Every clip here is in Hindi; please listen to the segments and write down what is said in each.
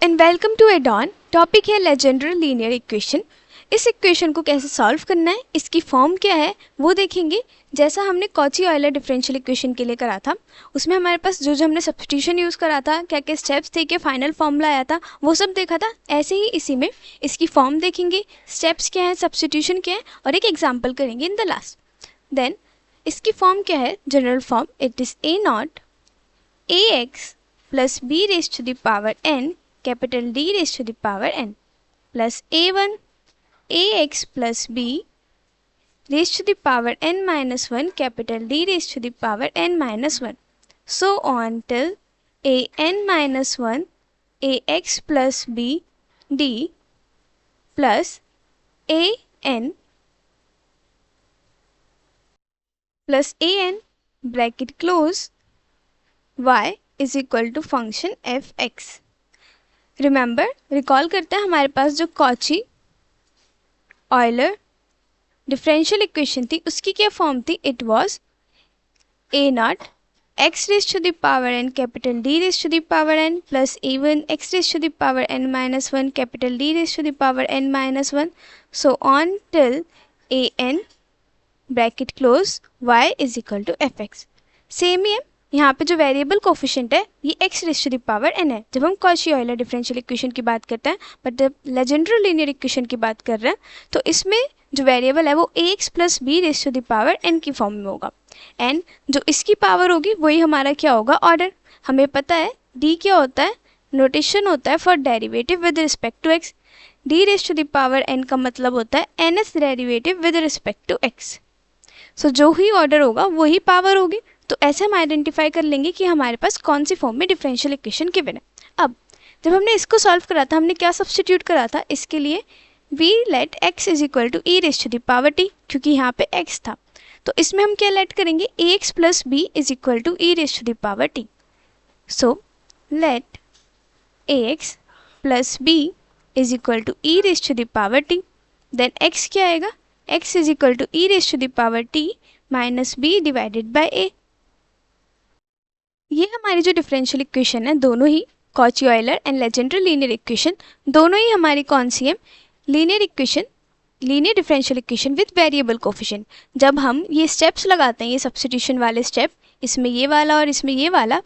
एंड वेलकम टू एडॉन। टॉपिक है लेजेंडरी लीनियर इक्वेशन। इस इक्वेशन को कैसे सॉल्व करना है, इसकी फॉर्म क्या है वो देखेंगे। जैसा हमने कॉची ऑयलर डिफरेंशियल इक्वेशन के लिए करा था, उसमें हमारे पास जो जो हमने सब्स्टिट्यूशन यूज़ करा था, क्या क्या स्टेप्स थे, क्या फाइनल फॉर्मूला आया था, वो सब देखा था। ऐसे ही इसी में इसकी फॉर्म देखेंगे, स्टेप्स क्या है, सब्स्टिट्यूशन क्या है, और एक एग्जाम्पल करेंगे इन द लास्ट। देन इसकी फॉर्म क्या है, general form, it is A naught A x plus B raise to the power N capital D raised to the power n plus a1 ax plus b raised to the power n minus 1 capital D raised to the power n minus 1, so on till a n minus 1 ax plus b d plus a n plus a n bracket close y is equal to function f(x). Remember, recall करते हैं, हमारे पास जो कॉची ऑयलर डिफरेंशियल इक्वेशन थी उसकी क्या फॉर्म थी, it was A naught X raise to the power N capital D raise to the power N plus ए1 X raise to the power N minus 1 capital D raise to the power N minus 1, so on till A N bracket close Y is equal to F X. Same ही है, यहाँ पे जो वेरिएबल कोफिशिएंट है ये x raise to the power n है जब हम कॉची ऑयलर डिफरेंशियल इक्वेशन की बात करते हैं, बट जब लेजेंडरी लीनियर इक्वेशन की बात कर रहे हैं तो इसमें जो वेरिएबल है वो ax plus B raise to the power n की फॉर्म में होगा। एंड जो इसकी पावर होगी वही हमारा क्या होगा, ऑर्डर। हमें पता है d क्या होता है, नोटेशन होता है for derivative with respect to x। d raise to the power n का मतलब होता है nth derivative with respect to x। So जो ही ऑर्डर होगा वही पावर होगी। तो ऐसे हम आइडेंटिफाई कर लेंगे कि हमारे पास कौन सी फॉर्म में डिफरेंशियल इक्वेशन गिवन है। अब जब हमने इसको सॉल्व करा था, हमने क्या सब्स्टिट्यूट करा था, इसके लिए we let x is equal to E raise to the power t, क्योंकि यहाँ पे x था। तो इसमें हम क्या लेट करेंगे, ax plus B is equal to E raise to the power t। So let ax plus B is equal to E raise to the power t। Then x क्या आएगा, x is equal to E raise to the power t minus B divided by a। ये हमारी जो डिफरेंशियल इक्वेशन है, दोनों ही Cauchy Euler and Legendre linear equation, दोनों ही हमारी कौन सी है, linear equation, linear differential equation with variable coefficient. जब हम ये स्टेप्स लगाते हैं, ये सब्स्टिट्यूशन वाले स्टेप, इसमें ये वाला और इसमें ये वाला,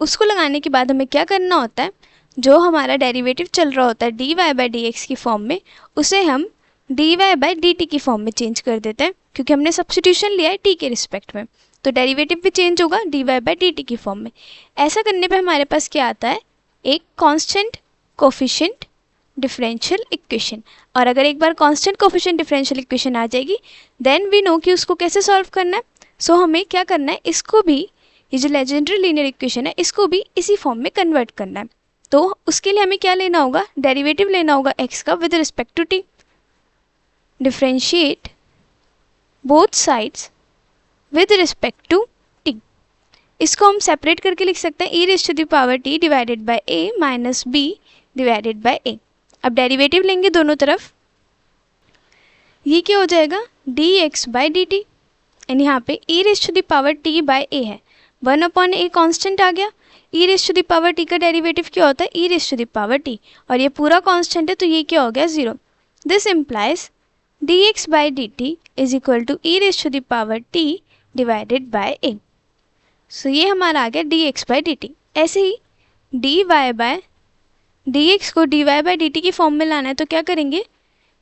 उसको लगाने के बाद हमें क्या करना होता है, जो हमारा डेरिवेटिव चल रहा होता है D Y by D X की फॉर्म में, उसे हम D Y by D T की फॉर्म में चेंज कर देते हैं, क्योंकि हमने सब्स्टिट्यूशन लिया है टी के रिस्पेक्ट में, तो डेरिवेटिव भी चेंज होगा D Y by D T की फॉर्म में। ऐसा करने पे हमारे पास क्या आता है, एक कांस्टेंट कोफिशिएंट डिफरेंशियल इक्वेशन। और अगर एक बार कांस्टेंट कोफिशिएंट डिफरेंशियल इक्वेशन आ जाएगी, देन वी नो कि उसको कैसे सॉल्व करना है। सो हमें क्या करना है, इसको भी, ये जो लेजेंडरी लीनियर इक्वेशन है, इसको भी इसी फॉर्म में कन्वर्ट करना है। तो उसके लिए हमें क्या लेना होगा, डेरिवेटिव लेना होगा एक्स का with respect to T. Differentiate both sides with respect to T. इसको हम सेपरेट करके लिख सकते हैं, E raise to the power T divided by A minus B divided by A. अब डेरिवेटिव लेंगे दोनों तरफ, ये क्या हो जाएगा, D X by D T, and यहाँ पे ई raise to the power T by A है, 1 अपॉन ए कॉन्स्टेंट आ गया। ई raise to the power T का डेरिवेटिव क्या होता है, ई raise to the power T, और ये पूरा कॉन्स्टेंट है तो ये क्या हो गया, 0। This implies dx by dt is equal to e raised to the power t divided by a। सो ये हमारा आ गया dx by dt। ऐसे ही dy by dx को dy by dt की फॉर्म में लाना है, तो क्या करेंगे,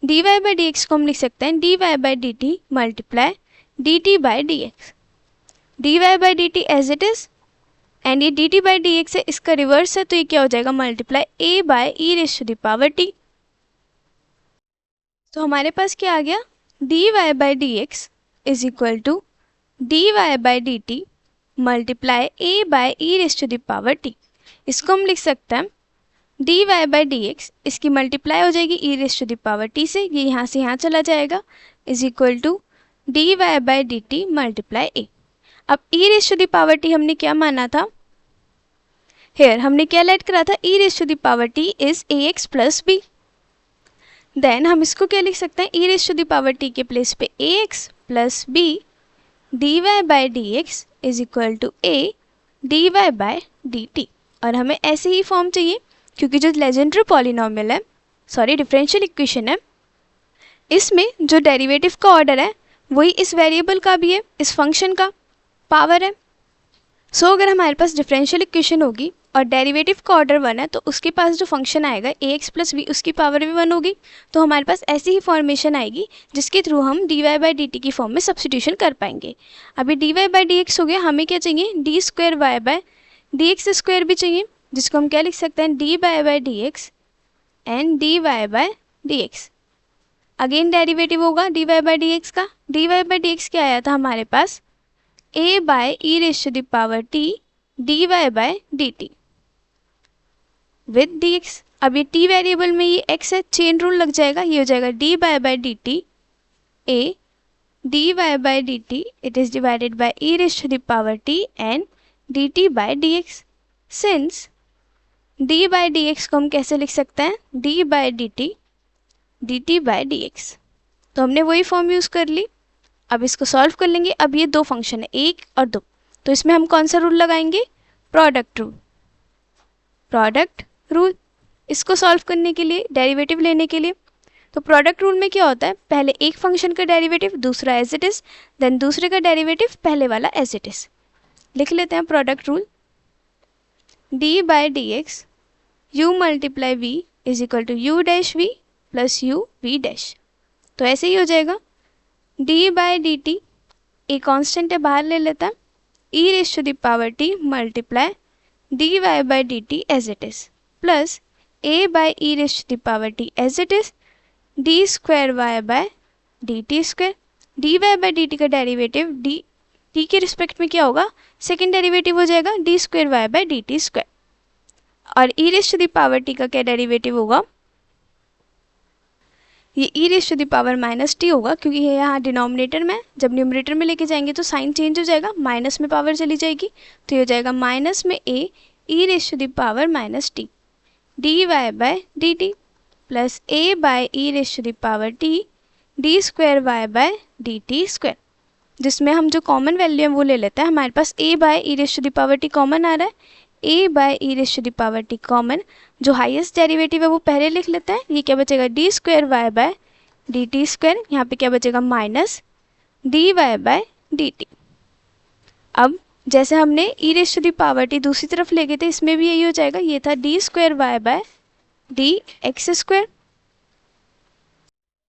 dy by dx को हम लिख सकते हैं dy by dt multiply dt by dx। dy by dt as it is, and ये dt by dx है, इसका रिवर्स है, तो ये क्या हो जाएगा, multiply a by e raised to the power t। तो हमारे पास क्या आ गया, dy by D X is equal to dy by D T multiply a by E raise to the power t। इसको हम लिख सकते हैं dy बाई डी एक्स, इसकी मल्टीप्लाई हो जाएगी E raise to the power t से, ये यहाँ से यहाँ चला जाएगा, is equal to dy by D T multiply a। अब E raise to the power t हमने क्या माना था, हेयर हमने क्या लेट करा था, E raise to the power t is ax plus B. Then हम इसको क्या लिख सकते हैं, E raise to the power T के प्लेस पे ax plus B D Y by D X is equal to A D Y by D T. और हमें ऐसे ही फॉर्म चाहिए क्योंकि जो लेजेंडर पॉलिनोमियल है, सॉरी डिफरेंशियल इक्वेशन है, इसमें जो डेरिवेटिव का ऑर्डर है वही इस वेरिएबल का भी है, इस फंक्शन का पावर है। सो अगर हमारे पास डिफरेंशियल इक्वेशन होगी और डेरिवेटिव का ऑर्डर 1 है तो उसके पास जो फंक्शन आएगा ax प्लस वी, उसकी पावर भी 1 होगी। तो हमारे पास ऐसी ही फॉर्मेशन आएगी जिसके थ्रू हम dy बाई डी टी की फॉर्म में सब्सटीट्यूशन कर पाएंगे। अभी dy बाई डी एक्स हो गया, हमें क्या चाहिए, D square Y by D x square भी चाहिए, जिसको हम क्या लिख सकते हैं, D Y by D X and D Y by D X. Again derivative होगा D Y by D X का। D Y by D X क्या आया था हमारे पास, a by E raise to the power t dy by dt with dx। अब ये t वेरिएबल में ये x है, चेन रूल लग जाएगा, ये हो जाएगा dy by dt a dy by dt it is divided by E raise to the power t and dt by dx। Since d by dx को हम कैसे लिख सकते हैं, d by dt by dx। तो हमने वही फॉर्म यूज़ कर ली। अब इसको सॉल्व कर लेंगे। अब ये दो फंक्शन है, एक और दो, तो इसमें हम कौन सा रूल लगाएंगे, प्रोडक्ट रूल। प्रोडक्ट रूल इसको सॉल्व करने के लिए, डेरिवेटिव लेने के लिए। तो प्रोडक्ट रूल में क्या होता है, पहले एक फंक्शन का डेरिवेटिव दूसरा एज इट इज, देन दूसरे का डेरिवेटिव पहले वाला एज इट इज। लिख लेते हैं product rule, D by D X U multiply V is equal to U dash V plus U V dash. तो ऐसे ही हो जाएगा D by D T, A constant है बाहर ले लेता है, ई raise to the power T multiply D Y by D T as it is plus A by E raise to the power T as it is D square Y by D T square. D Y by D t का डेरिवेटिव डी टी के रिस्पेक्ट में क्या होगा, सेकेंड डेरिवेटिव हो जाएगा d square Y by D T square. और e raise to the power T का क्या डेरिवेटिव होगा, ये e raise to the power minus t होगा, क्योंकि ये यहाँ डिनोमिनेटर में, जब न्यूमरेटर में लेके जाएंगे तो साइन चेंज हो जाएगा, माइनस में पावर चली जाएगी, तो ये हो जाएगा माइनस में a e raise to the power minus t d Y by D t plus a by E raise to the power t d square Y by D T square. जिसमें हम जो कॉमन वैल्यू है वो ले लेते हैं। हमारे पास a by E raise to the power t common आ रहा है, a by E raise to the power t common, जो हाईएस्ट डेरिवेटिव है वो पहले लिख लेते हैं। ये क्या बचेगा, d square Y by D T square, यहाँ पे क्या बचेगा minus D Y by D T. अब जैसे हमने e raise to the power t दूसरी तरफ ले गए थे, इसमें भी यही हो जाएगा, ये था D square Y by D x square.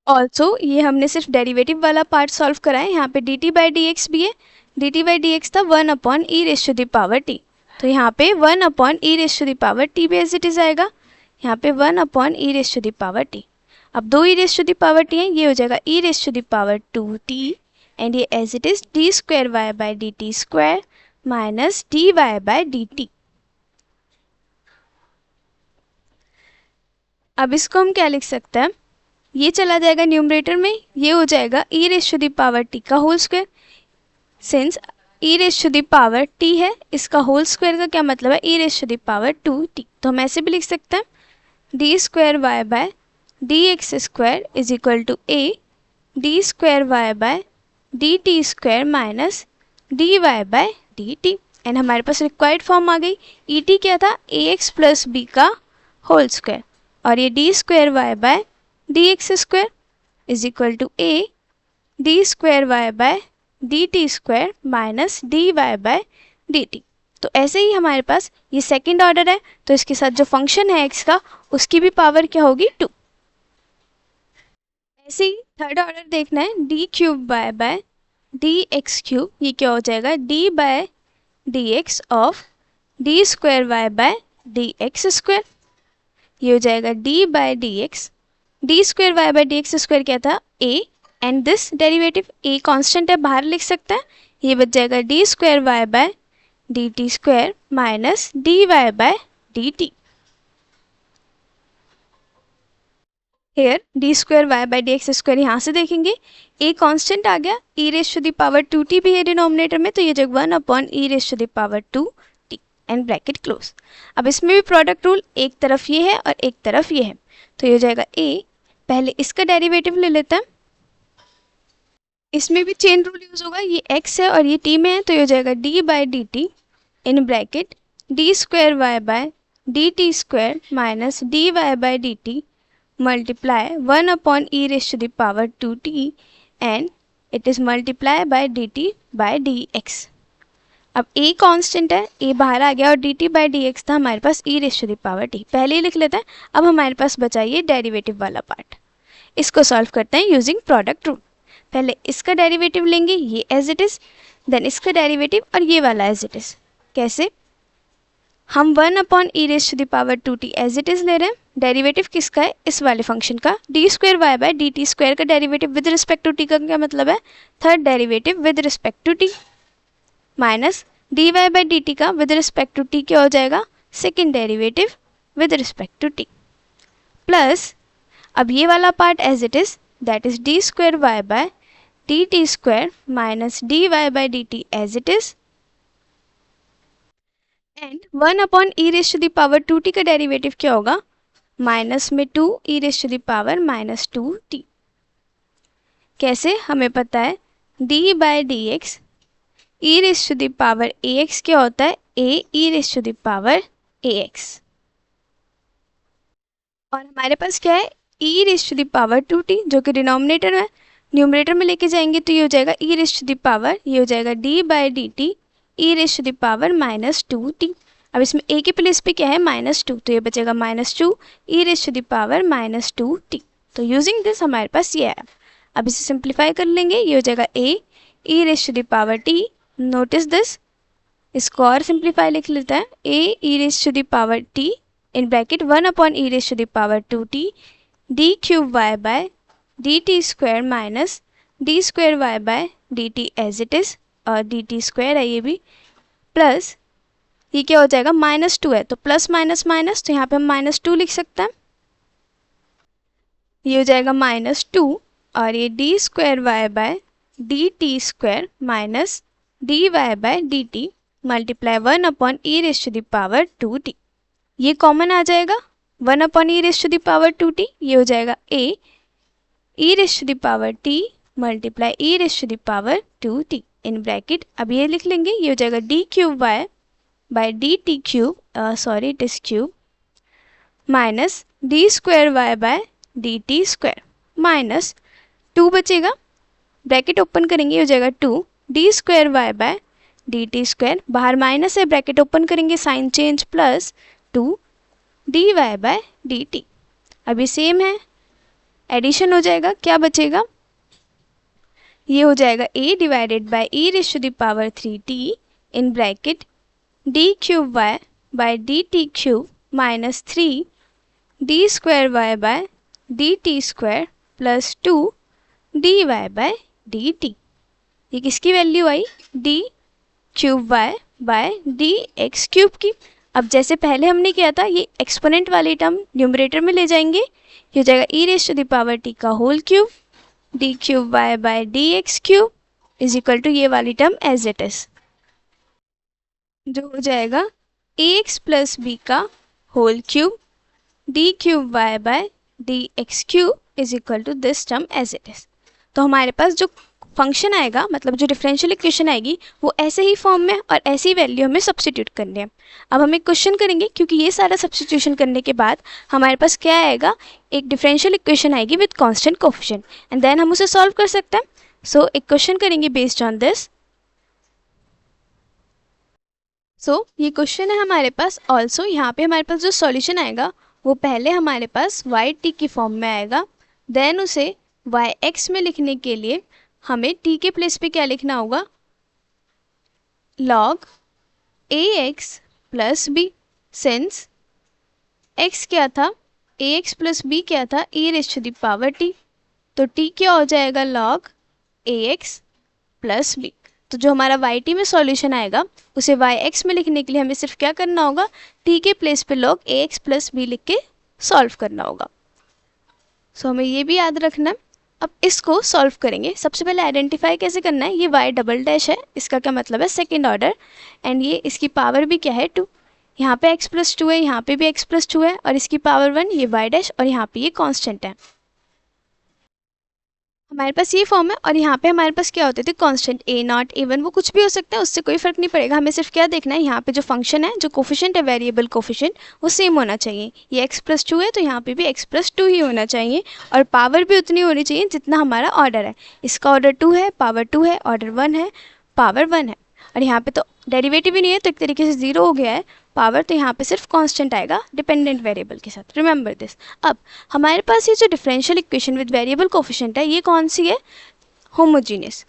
Also ये हमने सिर्फ डेरिवेटिव वाला पार्ट सॉल्व करा है, यहाँ पे d t by D x भी है, d t by D x था 1 upon E raise to the power t, तो यहाँ पे 1 upon E raise to the power t भी एज इट इज आएगा, यहाँ पे 1 upon E raise to the power t. अब दो e raise to the power t है, ये हो जाएगा e raise to the power 2t and ये as it is D square Y by D T square minus D Y by D T. अब इसको हम क्या लिख सकते हैं, ये चला जाएगा न्यूमरेटर में, ये हो जाएगा e raise to the power T का whole square. Since e raise to the power t है, इसका होल स्क्वायर का क्या मतलब है, ई raise to the power 2t। तो हम ऐसे भी लिख सकते हैं d square Y by D x square is equal to A D square Y by D T square minus D Y by D T. And हमारे पास रिक्वायर्ड फॉर्म आ गई, ई टी क्या था, ए एक्स प्लस बी का होल स्क्वायर, और ये D square Y by D x square is equal to A D square Y by D T square minus D Y by D T. तो ऐसे ही हमारे पास ये सेकेंड ऑर्डर है, तो इसके साथ जो फंक्शन है एक्स का उसकी भी पावर क्या होगी 2। ऐसे ही थर्ड ऑर्डर देखना है, d cube by by D x cube, ये क्या हो जाएगा d by D x of d square Y by D x square, ये हो जाएगा d by D x, d square Y by D x square क्या था a, and this derivative a constant है बाहर लिख सकते हैं, ये बच जाएगा d square Y by D T square minus D Y by D T. Hair d square y by D x square यहाँ से देखेंगे, ए कांस्टेंट आ गया, ई raise to the power 2t भी है डिनोमिनेटर में, तो ये जग 1 upon E raise to the power 2t and bracket close. अब इसमें भी प्रोडक्ट रूल, एक तरफ ये है और एक तरफ ये है, तो ये हो जाएगा ए, पहले इसका डेरिवेटिव ले लेते हैं, इसमें भी चेन रूल यूज होगा, ये x है और ये t में है, तो ये हो जाएगा d by D T in bracket D square Y by dt square minus dy by dt multiply 1 upon e raise to the power 2t and it is multiply by dt by dx। अब a कांस्टेंट है, a बाहर आ गया और dt बाई dx था हमारे पास e raise to the power t, पहले ही लिख लेते हैं। अब हमारे पास बचा ये डेरिवेटिव वाला पार्ट, इसको सॉल्व करते हैं यूजिंग प्रोडक्ट रूल। पहले इसका डेरिवेटिव लेंगे, ये एज इट इज़, देन इसका डेरिवेटिव और ये वाला एज इट इज़। कैसे? हम 1 upon E raise to the power 2t as it is ले रहे हैं। डेरिवेटिव किसका है? इस वाले फंक्शन का। D square y by D T square का derivative with respect to t का क्या मतलब है? Third derivative with respect to t, minus D Y by D t का विद रिस्पेक्ट टू टी क्या हो जाएगा? Second derivative with respect to t, plus अब ये वाला part as it is, that is D square Y by D T square minus D Y by D T as it is, and 1 upon E raise to the power 2t का डेरिवेटिव क्या होगा? माइनस में 2 ई raise to the power minus 2t। कैसे? हमें पता है d by D x e raise to the power a x क्या होता है? a E raise to the power a x, और हमारे पास क्या है? e raise to the power 2t जो कि डिनोमिनेटर में, न्यूमरेटर में लेके जाएंगे तो ये हो जाएगा e raise to the power, ये हो जाएगा d by D T E raise to the power minus 2t। अब इसमें a के प्लेस पे क्या है? माइनस 2, तो ये बचेगा minus 2 E raise to the power minus 2t। तो यूजिंग दिस हमारे पास ये है। अब इसे सिंप्लीफाई कर लेंगे, ये हो जाएगा a E raise to the power t। Notice this, इसको और सिंप्लीफाई लिख लेते हैं, a E raise to the power t in bracket 1 upon E raise to the power 2t D cube Y by D T square minus D square Y by D T as it is, और डी टी स्क्वायर है ये भी, प्लस ये क्या हो जाएगा? माइनस 2 है तो प्लस माइनस माइनस, तो यहाँ पे हम माइनस 2 लिख सकते हैं, ये हो जाएगा माइनस 2, और ये D square Y by D T square minus D Y by D T multiply 1 upon E raise to the power 2t। ये कॉमन आ जाएगा, 1 upon E raise to the power 2t, ये हो जाएगा a E raise to the power t multiply E raise to the power 2t in bracket. अब ये लिख लेंगे, ये हो जाएगा D cube Y by D t cube, sorry it is cube, minus D square Y by D T square minus 2 बचेगा, ब्रैकेट ओपन करेंगे, ये हो जाएगा 2 D square Y by D T square, बाहर माइनस है, ब्रैकेट ओपन करेंगे, sign change, plus 2 D Y by D T. अभी सेम है, एडिशन हो जाएगा, क्या बचेगा? ये हो जाएगा a divided by E raise to the power 3t in bracket D cube Y by D t cube minus 3 d square Y by D T square plus 2 D Y by D t. ये किसकी वैल्यू आई? D cube Y by D x cube की। अब जैसे पहले हमने किया था, ये एक्सपोनेंट वाली टर्म न्यूमरेटर में ले जाएंगे, ये हो जाएगा e raise to the power T का whole cube d cube Y by D x cube is equal to ये वाली टर्म एज इट इज, जो हो जाएगा ए एक्स प्लस बी का whole cube d cube Y by D x cube is equal to this term as it is. तो हमारे पास जो फंक्शन आएगा, मतलब जो डिफरेंशियल इक्वेशन आएगी, वो ऐसे ही फॉर्म में और ऐसी वैल्यू हमें सब्स्टिट्यूट करनी है। अब हम एक क्वेश्चन करेंगे, क्योंकि ये सारा सब्स्टिट्यूशन करने के बाद हमारे पास क्या आएगा? एक डिफरेंशियल इक्वेशन आएगी with constant coefficient, and then हम उसे सॉल्व कर सकते हैं। सो एक क्वेश्चन करेंगे बेस्ड ऑन दिस। सो ये क्वेश्चन है हमारे पास। ऑल्सो यहाँ पे हमारे पास जो सॉल्यूशन आएगा वो पहले हमारे पास वाई टी की फॉर्म में आएगा, देन उसे वाई एक्स में लिखने के लिए हमें t के प्लेस पे क्या लिखना होगा? log ax plus B, since x क्या था? ax प्लस बी क्या था? e raise to the power t, तो t क्या हो जाएगा? log ax plus B. तो जो हमारा yt में सॉल्यूशन आएगा उसे yx में लिखने के लिए हमें सिर्फ क्या करना होगा? t के प्लेस पे log ax प्लस बी लिख के सॉल्व करना होगा। सो हमें ये भी याद रखना। अब इसको सॉल्व करेंगे। सबसे पहले आइडेंटिफाई कैसे करना है? ये y डबल डैश है, इसका क्या मतलब है? सेकेंड ऑर्डर, एंड ये इसकी पावर भी क्या है? 2। यहाँ पे x प्लस 2 है, यहाँ पे भी x प्लस 2 है, और इसकी पावर 1, ये y डैश, और यहाँ पे ये कांस्टेंट है। हमारे पास ये फॉर्म है और यहाँ पे हमारे पास क्या होते थे कांस्टेंट ए नॉट ए वन, वो कुछ भी हो सकता है, उससे कोई फर्क नहीं पड़ेगा। हमें सिर्फ क्या देखना है, यहाँ पे जो फंक्शन है, जो कोफिशिएंट है, वेरिएबल कोफिशिएंट, वो सेम होना चाहिए। ये x+2 है तो यहाँ पे भी x+2 ही होना चाहिए और पावर भी उतनी होनी चाहिए जितना हमारा ऑर्डर है। इसका ऑर्डर 2 है, पावर 2 है, ऑर्डर 1 है, पावर 1 है। और यहाँ पे तो डेरिवेटिव ही नहीं है तो एक तरीके से 0 हो गया है पावर, तो यहाँ पे सिर्फ कांस्टेंट आएगा डिपेंडेंट वेरिएबल के साथ। Remember this. अब हमारे पास ये जो differential equation with variable coefficient है, ये कौन सी है, होमोजीनियस।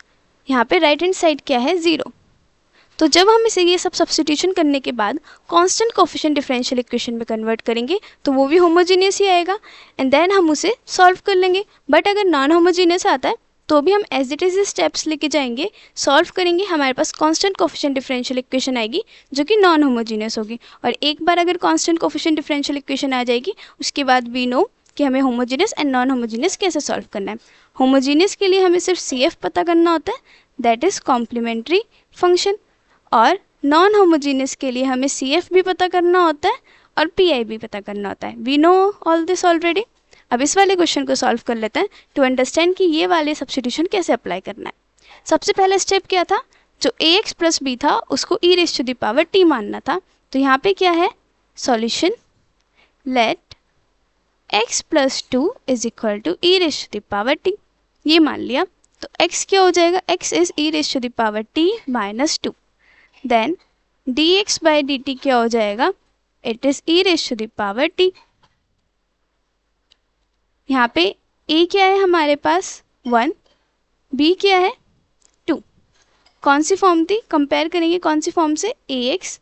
यहाँ पे राइट हैंड साइड क्या है, 0। तो जब हम इसे ये सब सब्स्टिट्यूशन करने के बाद कांस्टेंट कोफिशिएंट डिफरेंशियल इक्वेशन में कन्वर्ट करेंगे तो वो भी होमोजीनियस ही आएगा एंड देन हम उसे सॉल्व कर लेंगे। बट अगर नॉन होमोजीनियस आता है तो भी हम एज इट इज स्टेप्स लेके जाएंगे, सॉल्व करेंगे, हमारे पास कांस्टेंट कोफिशिएंट डिफरेंशियल इक्वेशन आएगी जो कि नॉन होमोजीनियस होगी। और एक बार अगर कांस्टेंट कोफिशिएंट डिफरेंशियल इक्वेशन आ जाएगी उसके बाद वी नो कि हमें होमोजीनियस एंड नॉन होमोजीनियस कैसे सॉल्व करना है। होमोजीनियस के लिए हमें सिर्फ CF पता करना होता है, दैट इज़ कॉम्प्लीमेंट्री फंक्शन, और नॉन होमोजीनियस के लिए हमें CF भी पता करना होता है और PI भी पता करना होता है। We know all this already. अब इस वाले क्वेश्चन को सॉल्व कर लेते हैं टू अंडरस्टैंड कि ये वाले सब्स्टिट्यूशन कैसे अप्लाई करना है। सबसे पहला स्टेप क्या था, जो AX + B था उसको e⁻t मानना था। तो यहाँ पे क्या है, सॉल्यूशन लेट x + 2 = e⁻t, ये मान लिया। तो x क्या हो जाएगा, x is e⁻t - 2। Then dx/dt क्या हो जाएगा, इट इज e⁻t। यहाँ पे a क्या है हमारे पास 1, b क्या है 2। कौन सी फॉर्म थी, कंपेयर करेंगे कौन सी फॉर्म से, ax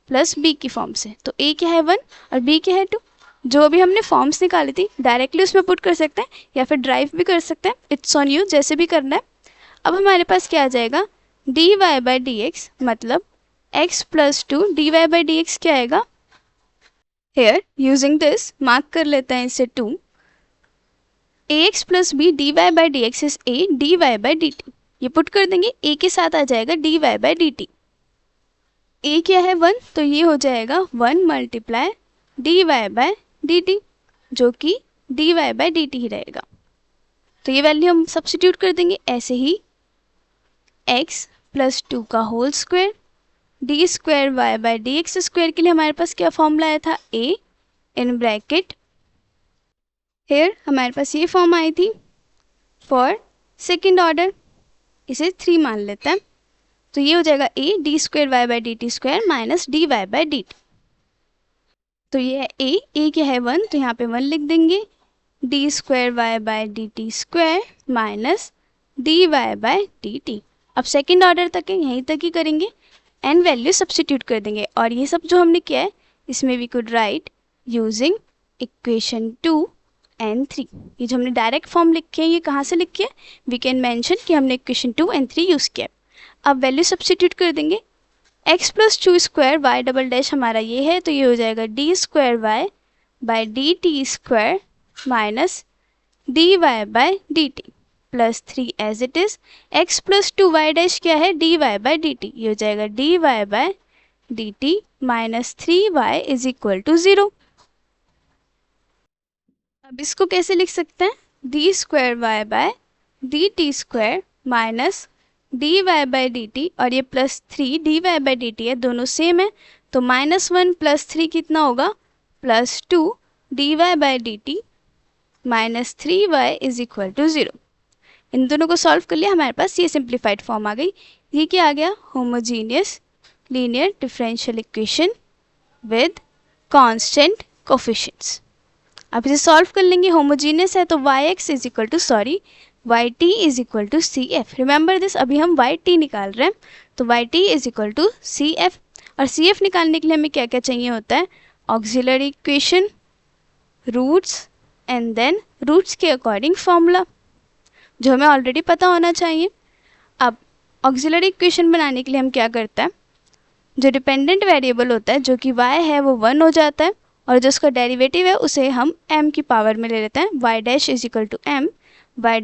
+ b की फॉर्म से। तो a क्या है 1 और b क्या है 2। जो भी हमने फॉर्म्स निकाली थी डायरेक्टली उसमें पुट कर सकते हैं या फिर ड्राइव भी कर सकते हैं, इट्स ऑन यू, जैसे भी करना है। अब हमारे पास क्या आ जाएगा, dy/dx मतलब x + 2 dy/dx क्या आएगा, हेयर यूजिंग दिस मार्क कर लेते हैं इसे 2। ax + b dy/dx is a dy/dt, ये पुट कर देंगे, a के साथ आ जाएगा dy/dt। a क्या है 1 तो ये हो जाएगा 1 × dy/dt जो कि dy/dt ही रहेगा। तो ये वैल्यू हम सब्स्टिट्यूट कर देंगे ऐसे ही, x + 2 का होल स्क्वायर d²y/dx² के लिए हमारे पास क्या फॉर्मूला आया था, a इन ब्रैकेट हेयर हमारे पास ये फॉर्म आई थी फॉर सेकेंड ऑर्डर, इसे 3 मान लेते हैं। तो ये हो जाएगा a d²y/dt² - dy/dt। तो ये है a क्या है 1 तो यहाँ पे 1 लिख देंगे, d²y/dt² - dy/dt। अब सेकेंड ऑर्डर तक है, यहीं तक ही करेंगे एंड वैल्यू सब्स्टिट्यूट कर देंगे। और ये सब जो हमने किया है इसमें we could write using equation 2 and 3। ये जो हमने डायरेक्ट फॉर्म लिखे हैं ये कहाँ से लिखे हैं, वी कैन मेंशन कि हमने इक्वेशन 2 and 3 यूज़ किया। अब वैल्यू सब्स्टिट्यूट कर देंगे, x + 2² y" हमारा ये है तो ये हो जाएगा d²y/dt² - dy/dt + 3 as it is, x + 2y' क्या है dy/dt, ये हो जाएगा dy/dt - 3y = 0। अब इसको कैसे लिख सकते हैं, d²y/dt² - dy/dt और ये +3 dy/dt है, दोनों सेम है तो -1 + 3 कितना होगा, +2 dy/dt - 3y = 0। इन दोनों को सॉल्व कर लिया, हमारे पास ये सिंप्लीफाइड फॉर्म आ गई। ये क्या आ गया, homogeneous linear differential equation with constant coefficients. अब इसे सॉल्व कर लेंगे, होमोजीनियस है तो yx = yt = CF। Remember this, अभी हम yt निकाल रहे हैं तो yt = CF। और CF निकालने के लिए हमें क्या क्या चाहिए होता है, auxiliary equation, roots and then roots के अकॉर्डिंग फॉर्मूला जो हमें ऑलरेडी पता होना चाहिए। अब ऑक्सिलरी इक्वेशन बनाने के लिए हम क्या करते हैं, जो डिपेंडेंट वेरिएबल होता है जो कि y है वो 1 हो जाता है और जो उसका डेरिवेटिव है उसे हम m की पावर में ले लेते हैं, y' = m, y" =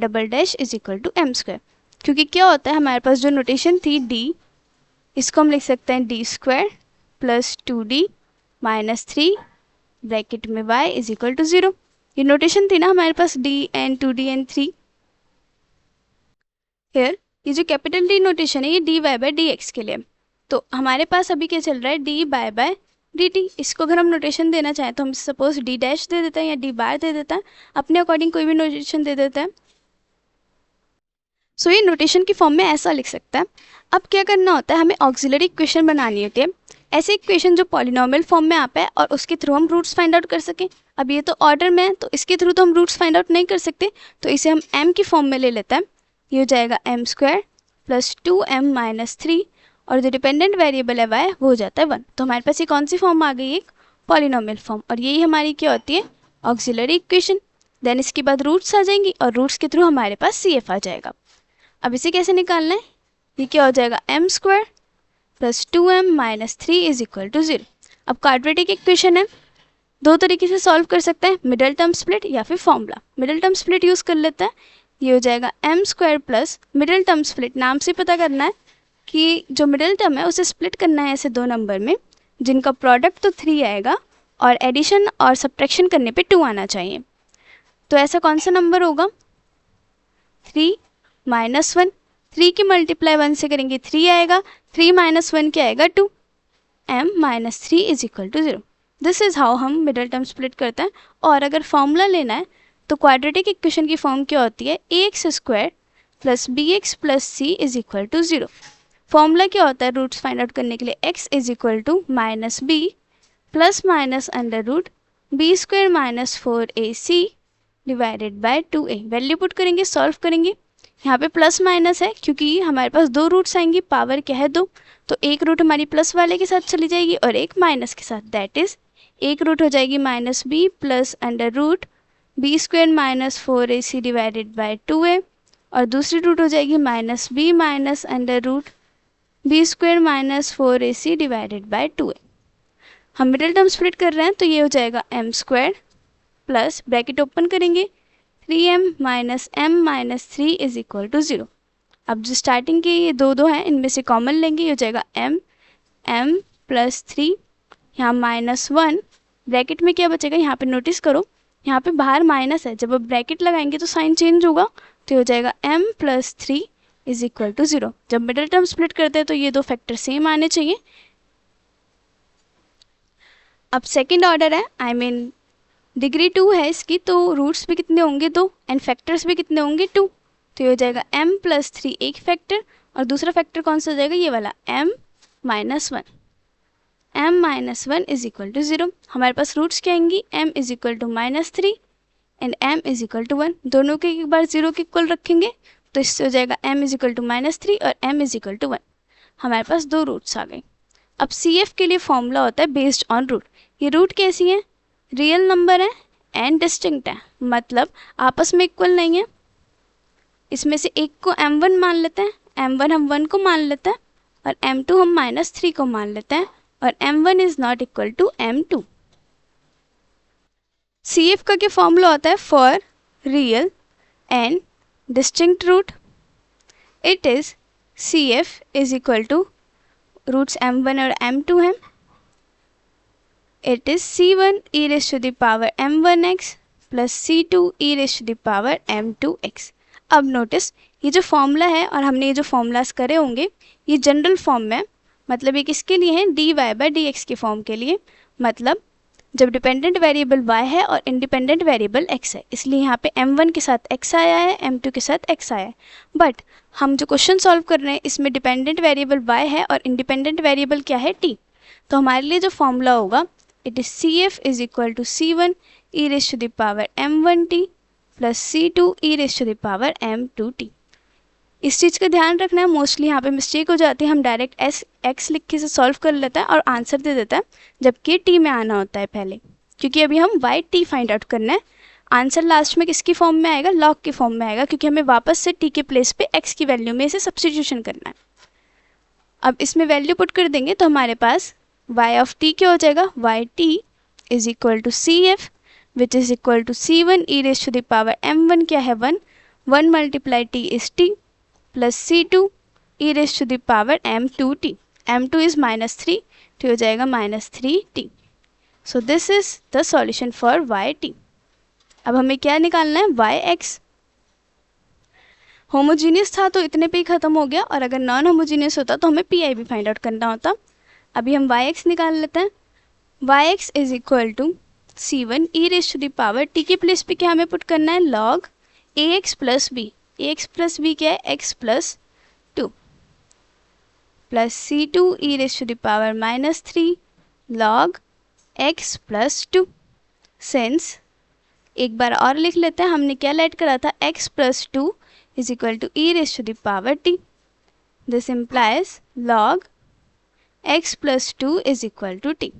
m²। क्योंकि क्या होता है हमारे पास जो नोटेशन थी d, इसको हम लिख सकते हैं d² + 2d - 3 ब्रैकेट में y = 0। ये नोटेशन थी ना हमारे पास d and 2d and 3। Here ये जो कैपिटल डी नोटेशन है ये D Y by D X के लिए। तो हमारे पास अभी क्या चल रहा है, D by by D T. इसको अगर हम नोटेशन देना चाहें तो हम सपोज डी डैश दे देते हैं या डी बार दे देता है, अपने अकॉर्डिंग कोई भी नोटेशन दे देता है। सो ये नोटेशन की फॉर्म में ऐसा लिख सकता है। अब क्या करना होता है, हमें ऑक्सिलरी इक्वेशन बनानी होती है, ऐसे इक्वेशन जो पॉलिनोमियल फॉर्म में आ पाए और उसके थ्रू हम रूट्स फाइंड आउट कर सकें। अब ये तो ऑर्डर में है तो इसके थ्रू तो हम रूट्स फाइंड आउट नहीं कर सकते, तो इसे हम m की फॉर्म में ले लेते हैं। ये हो जाएगा m square plus 2m minus 3 और जो डिपेंडेंट वेरिएबल है y वो हो जाता है 1। तो हमारे पास ये कौन सी फॉर्म आ गई, एक पॉलिनोमियल फॉर्म, और यही हमारी क्या होती है, ऑक्सिलरी इक्वेशन। देन इसके बाद रूट्स आ जाएंगी और रूट्स के थ्रू हमारे पास CF आ जाएगा। अब इसे कैसे निकालना है, ये क्या हो जाएगा m square plus 2m minus 3 is equal to 0। अब क्वाड्रेटिक इक्वेशन है, दो तरीके से सॉल्व कर सकते हैं, मिडल टर्म स्प्लिट या फिर formula. Middle term split use कर लेते हैं, ये हो जाएगा m square plus middle term split, नाम से पता करना है कि जो मिडल टर्म है उसे स्प्लिट करना है ऐसे दो नंबर में जिनका प्रोडक्ट तो 3 आएगा और एडिशन और सब्ट्रैक्शन करने पे 2 आना चाहिए। तो ऐसा कौन सा नंबर होगा, 3 माइनस 1, 3 की मल्टीप्लाई 1 से करेंगे 3 आएगा, 3 माइनस 1 क्या आएगा 2, m minus 3 is equal to 0। This is how हम मिडल टर्म स्प्लिट करते हैं। और अगर फॉर्मूला लेना है तो क्वाड्रेटिक इक्वेशन की फॉर्म क्या होती है, ax square plus B X plus C is equal to 0। Formula क्या होता है रूट्स फाइंड आउट करने के लिए, x is equal to minus b plus minus under root b square minus 4ac divided by 2a। Value put करेंगे, सॉल्व करेंगे, यहाँ पे प्लस माइनस है क्योंकि हमारे पास दो रूट्स आएंगी, पावर क्या है 2, तो एक रूट हमारी प्लस वाले के साथ चली जाएगी और एक माइनस के साथ, दैट इज एक रूट हो जाएगी minus b plus under root b square minus 4ac divided by 2a और दूसरी रूट हो जाएगी minus b minus under root b square minus 4ac divided by 2a। हम मिडिल टर्म स्प्लिट कर रहे हैं तो ये हो जाएगा m square plus bracket open करेंगे 3m minus m minus 3 is equal to 0। अब जो स्टार्टिंग के ये दो हैं इनमें से कॉमन लेंगे, ये हो जाएगा m प्लस 3, यहाँ माइनस 1, ब्रैकेट में क्या बचेगा, यहाँ पे नोटिस करो यहाँ पे बाहर माइनस है, जब अब ब्रैकेट लगाएंगे तो साइन चेंज होगा, तो हो जाएगा m plus 3 is equal to 0। जब मिडिल टर्म स्प्लिट करते हैं तो ये दो फैक्टर सेम आने चाहिए। अब सेकेंड ऑर्डर है, आई मीन डिग्री 2 है इसकी, तो रूट्स भी कितने होंगे 2 एंड फैक्टर्स भी कितने होंगे 2, तो ये हो जाएगा m प्लस 3 एक फैक्टर और दूसरा फैक्टर कौन सा हो जाएगा, ये वाला m minus 1। m minus 1 is equal to 0। हमारे पास रूट्स क्या आएंगी, m is equal to minus 3 and m is equal to 1, दोनों के एक बार 0 के इक्वल रखेंगे तो इससे हो जाएगा m is equal to minus 3 और m इज इक्वल टू 1। हमारे पास दो रूट्स आ गए। अब CF के लिए फॉर्मूला होता है बेस्ड ऑन रूट। ये रूट कैसी है, रियल नंबर है एंड डिस्टिंक्ट है, मतलब आपस में इक्वल नहीं है। इसमें से एक को m1 मान लेते हैं, m1 हम 1 को मान लेते हैं और m2 हम माइनस 3 को मान लेते हैं और m1 is not equal to m2। CF का क्या फॉर्मूला होता है, for real and distinct root it is CF is equal to roots m1 और m2 हैं, it is c1 e raise to the power m1x plus c2 e raise to the power m2x। अब नोटिस ये जो फॉर्मूला है और हमने ये जो फॉर्मूलाज करे होंगे ये जनरल फॉर्म में, मतलब ये किसके लिए है, dy बाय dx के फॉर्म के लिए, मतलब जब डिपेंडेंट वेरिएबल y है और इंडिपेंडेंट वेरिएबल x है, इसलिए यहाँ पे m1 के साथ x आया है, m2 के साथ x आया है। बट हम जो क्वेश्चन सॉल्व कर रहे हैं इसमें डिपेंडेंट वेरिएबल y है और इंडिपेंडेंट वेरिएबल क्या है t, तो हमारे लिए जो फॉर्मूला होगा it is CF is equal to c1 e raise to the power m1t plus c2 e raise to the power m2t। इस चीज़ का ध्यान रखना है, मोस्टली यहाँ पे मिस्टेक हो जाती है, हम डायरेक्ट x लिख के से सॉल्व कर लेता है और आंसर दे देता है, जबकि t में आना होता है पहले, क्योंकि अभी हम y फाइंड आउट करना है। आंसर लास्ट में किसकी फॉर्म में आएगा, लॉग की फॉर्म में आएगा, क्योंकि हमें वापस से t के प्लेस पे x की वैल्यू में इसे सब्सटीट्यूशन करना है। अब इसमें वैल्यू पुट कर देंगे तो हमारे पास y ऑफ t क्या हो जाएगा, yt is equal to CF which is equal to c1 e raise to the power m1 क्या है 1, 1 multiply t is t plus c2 e raise to the power m2t, m2 is minus 3 तो हो जाएगा minus 3t। So this is the solution for yt। अब हमें क्या निकालना है, yx। होमोजीनियस था तो इतने पे ही ख़त्म हो गया, और अगर नॉन होमोजीनियस होता तो हमें पी भी फाइंड आउट करना होता। अभी हम वाई एक्स निकाल लेते हैं। Y x is equal to C1 e raise to the power T के प्लेस पे क्या हमें पुट करना है, log a x plus b. A x plus B क्या है, x plus two, plus C2 e raise to the power -3 log x plus two. Since एक बार और लिख लेते हैं, हमने क्या लेट करा था, x plus two is equal to E raise to the power t. This implies log x plus two is equal to t.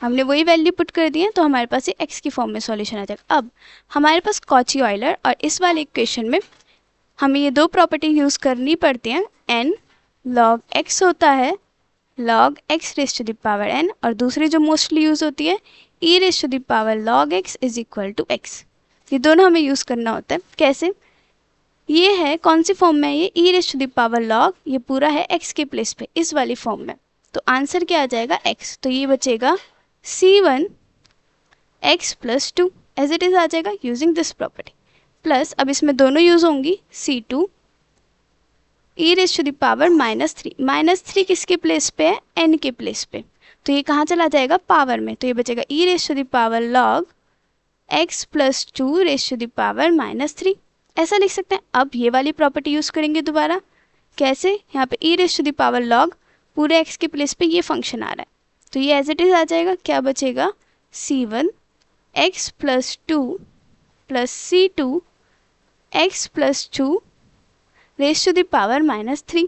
हमने वही वैल्यू पुट कर दी है तो हमारे पास ये x की फॉर्म में सॉल्यूशन आ जाएगा। अब हमारे पास कॉची ऑयलर और इस वाले इक्वेशन में हमें ये दो प्रॉपर्टी यूज़ करनी पड़ती हैं। n log x होता है log x raise to the power n, और दूसरी जो मोस्टली यूज़ होती है e raise to the power log x is equal to x। ये दोनों हमें यूज़ करना होता है। कैसे, ये है कौन सी फॉर्म में है, ये e raise to the power log, ये पूरा है x के प्लेस पे इस वाली फॉर्म में, तो आंसर क्या आ जाएगा x। तो ये बचेगा C1 x plus two as it is आ जाएगा यूजिंग दिस प्रॉपर्टी, प्लस अब इसमें दोनों यूज़ होंगी C2 e raise to the power -3। -3 किसके प्लेस पे है, n के प्लेस पे, तो ये कहाँ चला जाएगा, पावर में, तो ये बचेगा e raise to the power log x plus two raise to the power -3, ऐसा लिख सकते हैं। अब ये वाली प्रॉपर्टी यूज़ करेंगे दोबारा। कैसे, यहाँ पे ई raise to the power log पूरे x के प्लेस पे ये फंक्शन आ रहा है, तो ये एज इट इज़ आ जाएगा। क्या बचेगा, C1 x plus two plus C2 x plus two raise to the power -3,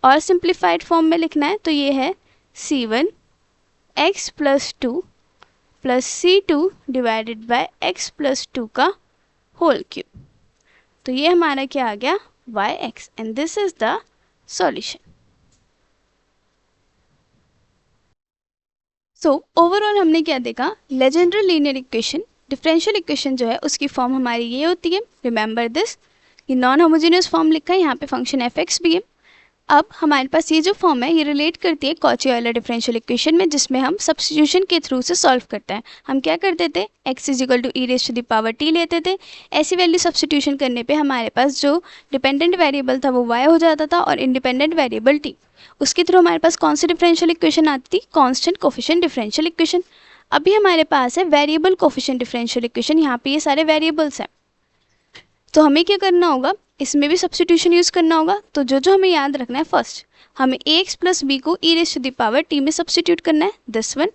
और सिंप्लीफाइड फॉर्म में लिखना है तो ये है C1 x plus two plus C2 divided by x plus to का होल क्यूब। तो ये हमारा क्या आ गया, yx, and this is the solution. So overall हमने क्या देखा, Legender linear equation, differential equation जो है उसकी फॉर्म हमारी ये होती है। रिमेंबर दिस, ये नॉन होमोजेनियस फॉर्म लिखा है, यहाँ पे फंक्शन एफ एक्स भी है। अब हमारे पास ये जो फॉर्म है ये रिलेट करती है कॉची ऑयलर डिफरेंशियल इक्वेशन में, जिसमें हम सब्स्टिट्यूशन के थ्रू से सॉल्व करते हैं। हम क्या करते थे, x is equal to E raise to the power t लेते थे। ऐसी वैल्यू सब्स्टिट्यूशन करने पे हमारे पास जो डिपेंडेंट वेरिएबल था वो y हो जाता था और इंडिपेंडेंट वेरिएबल t। उसके थ्रू हमारे पास कौन सी डिफरेंशियल इक्वेशन आती थी, कांस्टेंट कोफिशिएंट डिफरेंशियल इक्वेशन। अभी हमारे पास है वेरिएबल कोफिशिएंट डिफरेंशियल इक्वेशन, यहाँ पे ये सारे वेरिएबल्स हैं, तो हमें क्या करना होगा, इसमें भी सब्स्टिट्यूशन यूज़ करना होगा। तो जो जो हमें याद रखना है, फर्स्ट हमें ax प्लस बी को e raise to the power t में सब्स्टिट्यूट करना है, दिस वन।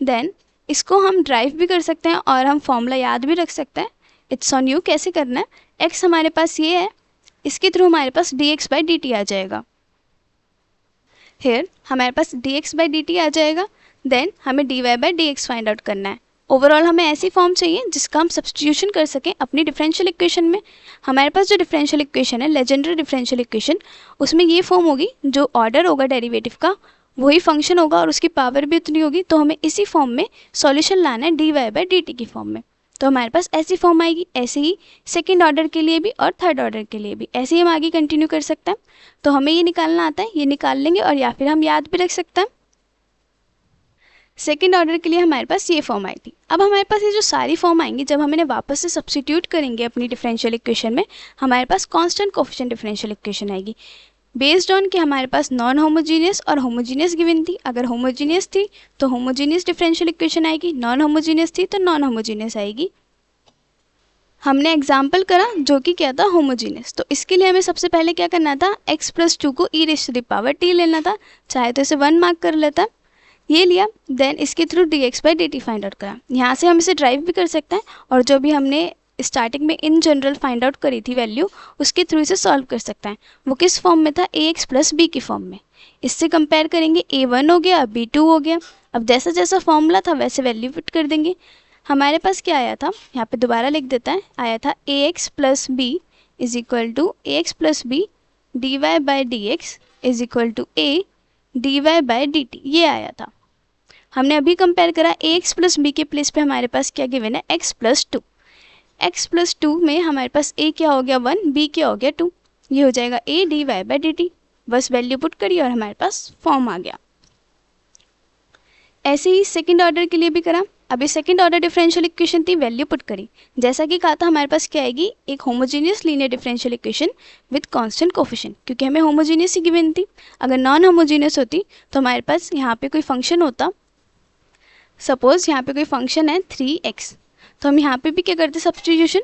देन इसको हम ड्राइव भी कर सकते हैं और हम फॉर्मूला याद भी रख सकते हैं, इट्स ऑन यू कैसे करना है। x हमारे पास ये है, इसके थ्रू हमारे पास dx बाई dt आ जाएगा। हियर हमारे पास dx बाई dt आ जाएगा। देन हमें dy by dx find out करना है। ओवरऑल हमें ऐसी फॉर्म चाहिए जिसका हम सब्स्टिट्यूशन कर सकें अपनी डिफरेंशियल इक्वेशन में। हमारे पास जो डिफरेंशियल इक्वेशन है, लेजेंडरी डिफरेंशियल इक्वेशन, उसमें ये फॉर्म होगी, जो ऑर्डर होगा डेरिवेटिव का वही फंक्शन होगा और उसकी पावर भी उतनी होगी। तो हमें इसी फॉर्म में सॉल्यूशन लाना है dy बाई dt की फॉर्म में। तो हमारे पास ऐसी फॉर्म आएगी। ऐसे ही सेकेंड ऑर्डर के लिए भी और थर्ड ऑर्डर के लिए भी ऐसे ही हम आगे कंटिन्यू कर सकते हैं। तो हमें ये निकालना आता है, ये निकाल लेंगे, और या फिर हम याद भी रख सकते हैं। सेकेंड ऑर्डर के लिए हमारे पास ये फॉर्म आई थी। अब हमारे पास ये जो सारी फॉर्म आएंगी, जब हम इन्हें वापस से सब्स्टिट्यूट करेंगे अपनी डिफरेंशियल इक्वेशन में, हमारे पास कांस्टेंट कोफिशिएंट डिफरेंशियल इक्वेशन आएगी, बेस्ड ऑन कि हमारे पास नॉन होमोजीनियस और होमोजीनियस गिवन थी। अगर होमोजीनियस थी तो होमोजीनियस डिफरेंशियल इक्वेशन आएगी, नॉन होमोजीनियस थी तो नॉन होमोजीनियस आएगी। हमने एग्जाम्पल करा जो कि क्या था, होमोजीनियस। तो इसके लिए हमें सबसे पहले क्या करना था, x प्लस टू को e raise to the power t लेना था, चाहे तो इसे 1 मार्क कर लेता, ये लिया। देन इसके through dx by dt find out करा। यहाँ से हम इसे ड्राइव भी कर सकते हैं, और जो भी हमने स्टार्टिंग में इन जनरल फाइंड आउट करी थी वैल्यू, उसके थ्रू इसे सॉल्व कर सकते हैं। वो किस फॉर्म में था, ax प्लस बी की फॉर्म में। इससे कंपेयर करेंगे, a1 हो गया, b2 हो गया। अब जैसा जैसा फॉर्मूला था वैसे वैल्यू पुट कर देंगे। हमारे पास क्या आया था, यहाँ पे दोबारा लिख देता है, आया था ax plus B is equal to ax plus b dy by dx is equal to a dy by dt, ये आया था। हमने अभी कंपेयर करा, ax प्लस बी के प्लेस पे हमारे पास क्या गिवन है, x plus two. x plus two में हमारे पास a क्या हो गया 1, b क्या हो गया 2, ये हो जाएगा a dy बाई dt। बस वैल्यू पुट करी और हमारे पास फॉर्म आ गया। ऐसे ही सेकेंड ऑर्डर के लिए भी करा। अभी सेकंड ऑर्डर डिफरेंशियल इक्वेशन थी, वैल्यू पुट करी, जैसा कि कहा था हमारे पास क्या आएगी, एक homogeneous linear differential equation with constant coefficient, क्योंकि हमें होमोजीनियस ही गिवन थी। अगर नॉन होमोजीनियस होती तो हमारे पास यहाँ पे कोई फंक्शन होता, सपोज यहाँ पे कोई फंक्शन है 3x, तो हम यहाँ पे भी क्या करते सब्स्टिट्यूशन,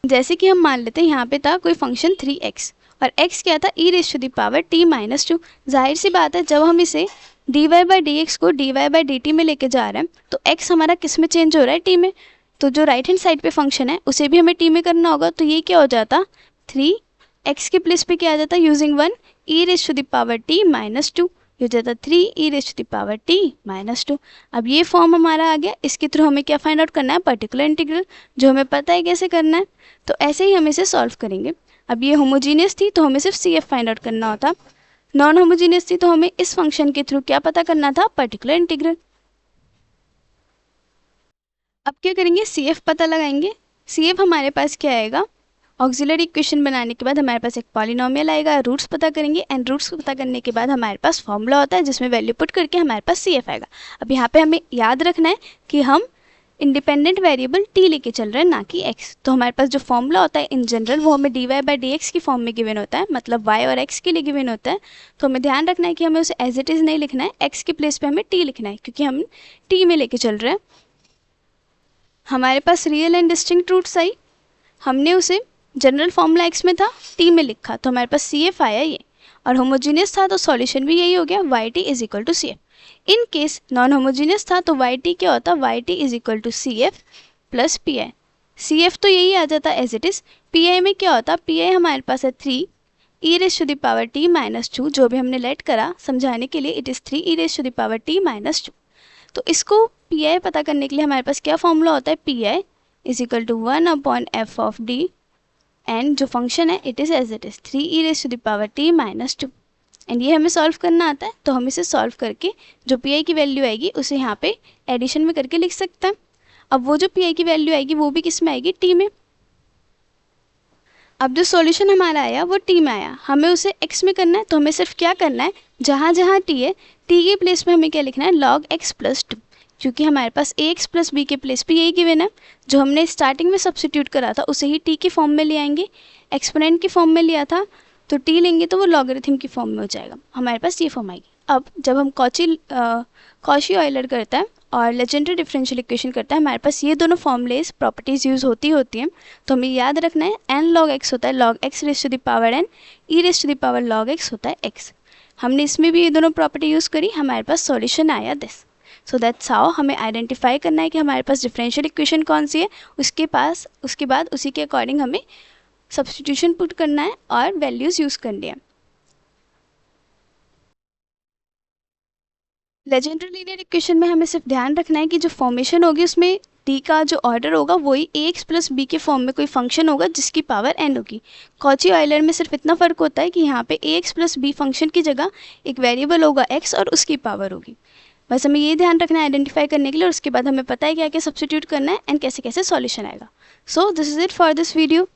जैसे कि हम मान लेते हैं यहाँ पे था कोई फंक्शन 3x और x क्या था e⁻t−2। जाहिर सी बात है जब हम इसे dy/dx को dy/dt में लेके जा रहे हैं तो x हमारा किस में चेंज हो रहा है, t में, तो जो राइट हैंड साइड पे फंक्शन है उसे भी हमें t में करना होगा, तो ये क्या हो जाता 3x के प्लेस पे क्या आ जाता यूजिंग 1 e⁻t−2, हो जाता 3e⁻t−2। अब ये फॉर्म हमारा आ गया, इसके थ्रू हमें क्या फाइंड आउट करना है, पर्टिकुलर इंटीग्रल, जो हमें पता है कैसे करना है, तो ऐसे ही हम इसे सॉल्व करेंगे। अब ये होमोजीनियस थी तो हमें सिर्फ CF फाइंड आउट करना होता, नॉन होमोजीनियस थी तो हमें इस फंक्शन के थ्रू क्या पता करना था, पर्टिकुलर इंटीग्रल। अब क्या करेंगे, CF पता लगाएंगे। CF हमारे पास क्या आएगा, ऑक्सिलरी इक्वेशन बनाने के बाद हमारे पास एक पॉलिनोमियल आएगा, रूट्स पता करेंगे एंड रूट्स को पता करने के बाद हमारे पास फॉर्मूला होता है जिसमें वैल्यू पुट करके हमारे पास CF आएगा। अब यहाँ पे हमें याद रखना है कि हम इंडिपेंडेंट वेरिएबल t लेके चल रहे हैं, ना कि x। तो हमारे पास जो फॉर्मूला होता है इन जनरल वो हमें dy/dx की फॉर्म में गिवन होता है, मतलब y और x के लिए गिवन होता है। तो हमें ध्यान रखना है कि हमें उसे एज इट इज़ नहीं लिखना है, x के प्लेस पे हमें t लिखना है, क्योंकि हम t में लेके चल रहे हैं। हमारे पास रियल एंड डिस्टिंक्ट रूट्स आई, हमने उसे जनरल फॉर्मूला x में था t में लिखा, तो हमारे पास CF आया ये, और होमोजीनियस था तो सॉल्यूशन भी यही हो गया, yt = CF। In case non homogeneous था तो yt क्या होता, yt = CF plus PI। CF तो यही आ जाता एज इट इज़, PI में क्या होता, PI हमारे पास है 3e⁻t−2, जो भी हमने लेट करा समझाने के लिए, इट इज़ 3e⁻t−2। तो इसको PI पता करने के लिए हमारे पास क्या फॉर्मूला होता है, PI = 1/f(d) एंड जो फंक्शन है it is as it is 3e⁻t−2, and ये हमें सॉल्व करना आता है। तो हम इसे सॉल्व करके जो PI की वैल्यू आएगी उसे यहाँ पे एडिशन में करके लिख सकते हैं। अब वो जो PI की वैल्यू आएगी वो भी किस में आएगी, t में। अब जो सॉल्यूशन हमारा आया वो t में आया, हमें उसे x में करना है, तो हमें सिर्फ क्या करना है, जहाँ जहाँ t है t के प्लेस में हमें क्या लिखना है, log x + 2, क्योंकि हमारे पास ax + b के प्लेस पे यही गिवन है, जो हमने स्टार्टिंग में सब्स्टिट्यूट करा था उसे ही t की फॉर्म में ले आएंगे, एक्सपोनेंट की फॉर्म में लिया था तो t लेंगे तो वो लॉगरिथम की फॉर्म में हो जाएगा, हमारे पास ये फॉर्म आएगी। अब जब हम कॉची ऑयलर करता है और लेजेंडरी डिफरेंशियल इक्वेशन करता है, हमारे पास ये दोनों फॉर्मूलेज प्रॉपर्टीज़ यूज़ होती हैं, तो हमें याद रखना है n log x होता है log x raised to the power n, e raised to the power log x होता है x। हमने इसमें भी ये दोनों प्रॉपर्टी यूज़ करी, हमारे पास सॉल्यूशन आया दिस। सो दैट्स हाउ हमें आइडेंटिफाई करना है कि हमारे पास डिफरेंशियल इक्वेशन कौन सी है, उसके बाद उसी के अकॉर्डिंग हमें सब्स्टिट्यूशन पुट करना है और वैल्यूज़ यूज़ करनी है। लेजेंडरी लीनियर इक्वेशन में हमें सिर्फ ध्यान रखना है कि जो फॉर्मेशन होगी उसमें डी का जो ऑर्डर होगा वही ax + b के फॉर्म में कोई फंक्शन होगा जिसकी पावर n होगी। कॉची ऑयलर में सिर्फ इतना फ़र्क होता है कि यहाँ पे ax + b फंक्शन की जगह एक वेरिएबल होगा x और उसकी पावर होगी। बस हमें ये ध्यान रखना है आइडेंटिफाई करने के लिए, और उसके बाद हमें पता है क्या क्या सब्स्टिट्यूट करना है एंड कैसे कैसे सॉल्यूशन आएगा। So this is it for this video.